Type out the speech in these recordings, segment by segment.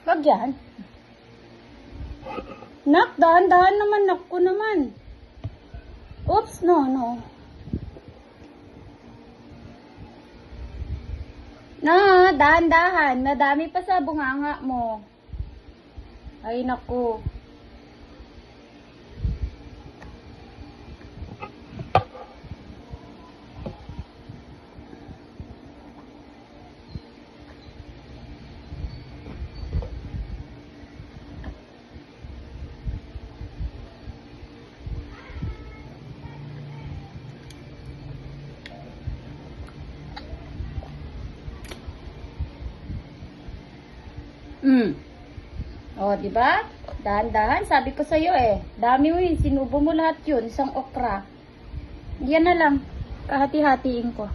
Wag yan. Nak, dahan-dahan naman. Nak ko naman. Oops, no. Na, dahan-dahan. Madami pa sa bunganga mo. Ay, naku. O, diba? Dahan-dahan. Sabi ko sa'yo eh. Dami mo yun. Sinubo mo lahat yun. Isang okra. Yan na lang. Kahati-hatiin ko.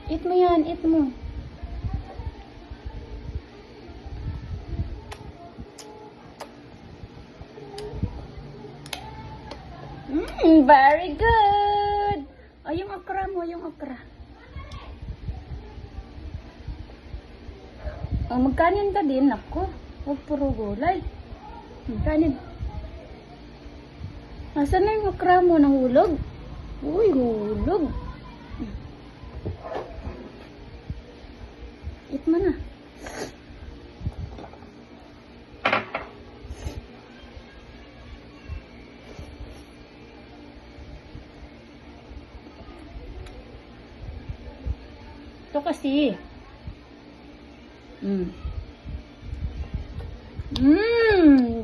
Eat mo yan. Eat mo. Very good. O, yung okra mo. Yung okra. O, magkanin ka din. Ako. Huwag puro gulay. Magkanin. Nasaan na yung okra mo? Nahulog? Uy, hulog. Eat mo na. Ito kasi.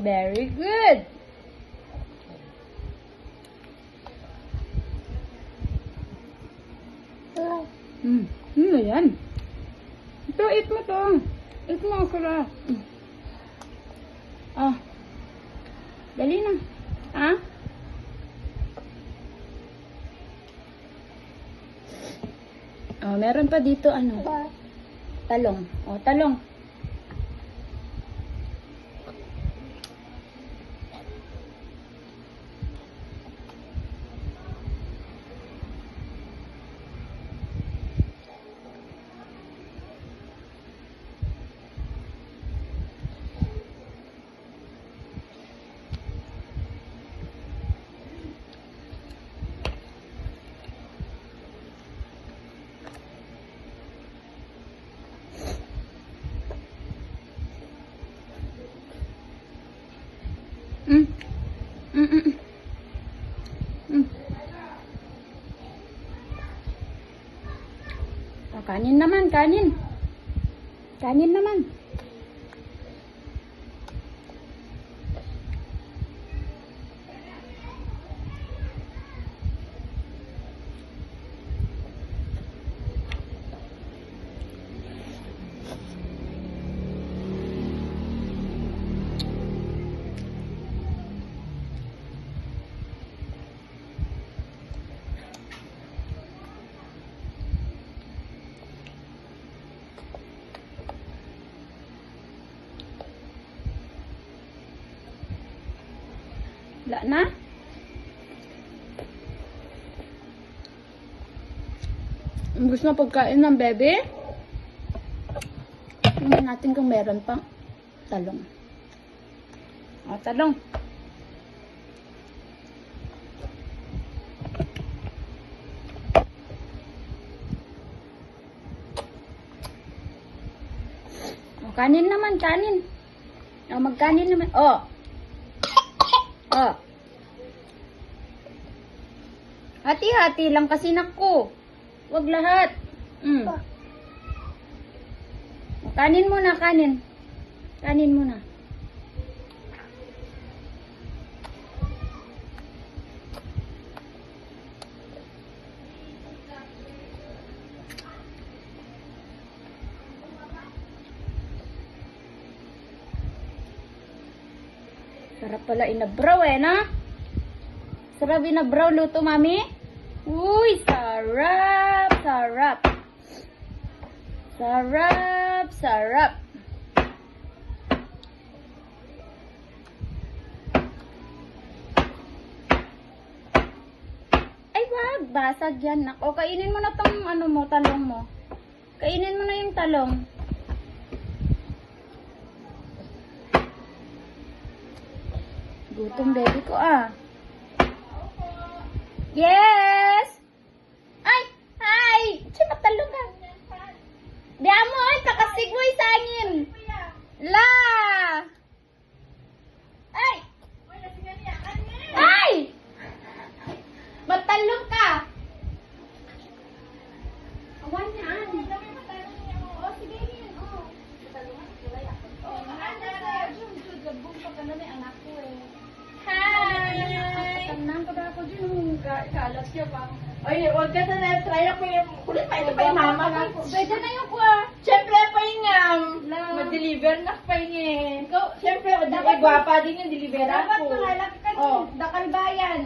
Very good. Yan. Ito, eat mo to. Eat mo okra. Dali na. Meron pa dito talong. Talong. Kanin naman, kanin. Kanin naman. Wala na? Gusto na pagkain ng bebe? Tingnan natin kung meron pang talong. Talong. Kanin naman, kanin. Magkanin naman. Hati-hati lang kasi naku. Huwag lahat. Kanin muna, kanin. Kanin muna. Sarap pala inabraw na? Sarap inabraw luto, mami? Uy, sarap, sarap. Sarap, sarap. Ay, wag, basag yan. O, kainin mo na tong talong mo. Kainin mo na yung talong. talong. Gutom baby ko ah. Yes! Ay! Hi! Sino talong ka? Di mo ay pakasigway sa angin. La! Ay! Ay! Matalong ka! Awan yan. Oh, sige yan. Oh. Hi! Tanang ko ba ako dyan? Kalat siya pa. Ay, huwag ka na try ako yung kulit pa ito pa yung mama ko. Pwede na yung kwa. Siyempre pa yung La. mag-deliver na pa yung Ikaw, siyempre, dapat- gwapa din yung deliver dapat ako. pangalak ka Oh. Dakal bayan.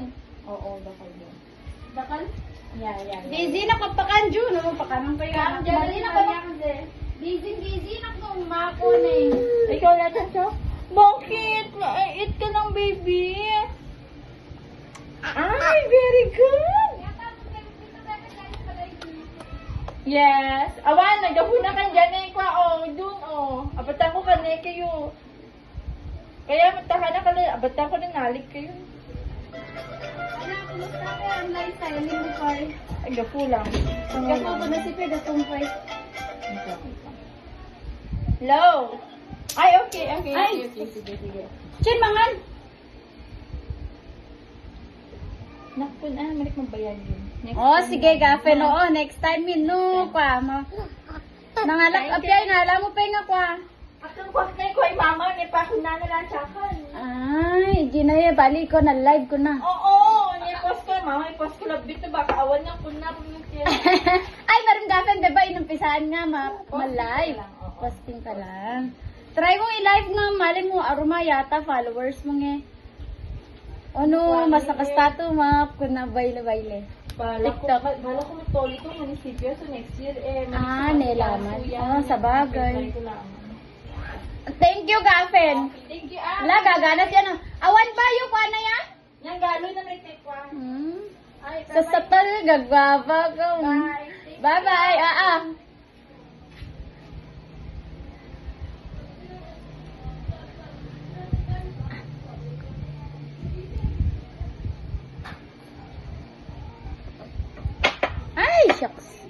Oo, bakal yun. Dakal? Yan. Busy na kapakan Jun. Ano, pakanang pa yung anak. Diyan Busy na na ba? kapakan. Busy na kung mako na eh. Ikaw na dyan siya? Bakit? Eat ka ng baby. Ay, very good. Yes. Awan, nagahuna ka dyan eh. Kwa, dun, Abatan ko ka na kayo. Kaya matahan na ka na. Abatan ko na nalik kayo. Anak, kumusta ka ang lifestyle? Hindi mo pa eh. Ay, gapo lang. Gapo ko na si Peda tumpay. Hello. Ay, okay. Ay. Sige. Chin, mangan! Naku na, malik magbayad yun. Next Oh, time sige, na. gafen. Oo, next time yun. No, kwa. Nangalak, apyay nga. Alam mo pa nga, kwa. Akang kwas na ko ay mama, may pakuna na lang siyakan. Ay, di na yan. Bali ko na, live ko na. Oo, ni-post ko, mama, i-post ko lang dito, baka awan niya, kuna po yung tiyan. Ay, marim gafen, diba? Inumpisaan nga, ma-live. lang, oo. Posting ka lang. Try mo i-live nga, mali mo, aruma yata, followers mo nga. Ano, mas nakastato, ma, kuna baile-baile. Bala TikTok. ko matoli ko, munisipyo, so next year, Ah, nilaman. Oh, sa bagay. Try ko lang. Thank you, gafen. Thank you, Ala, gaganat yan. Awan ba yung kwa na yan? Yang galo na may tekwa. Ay, Sa satal, gagwapa ka. Bye. Bye-bye. Ay, shucks.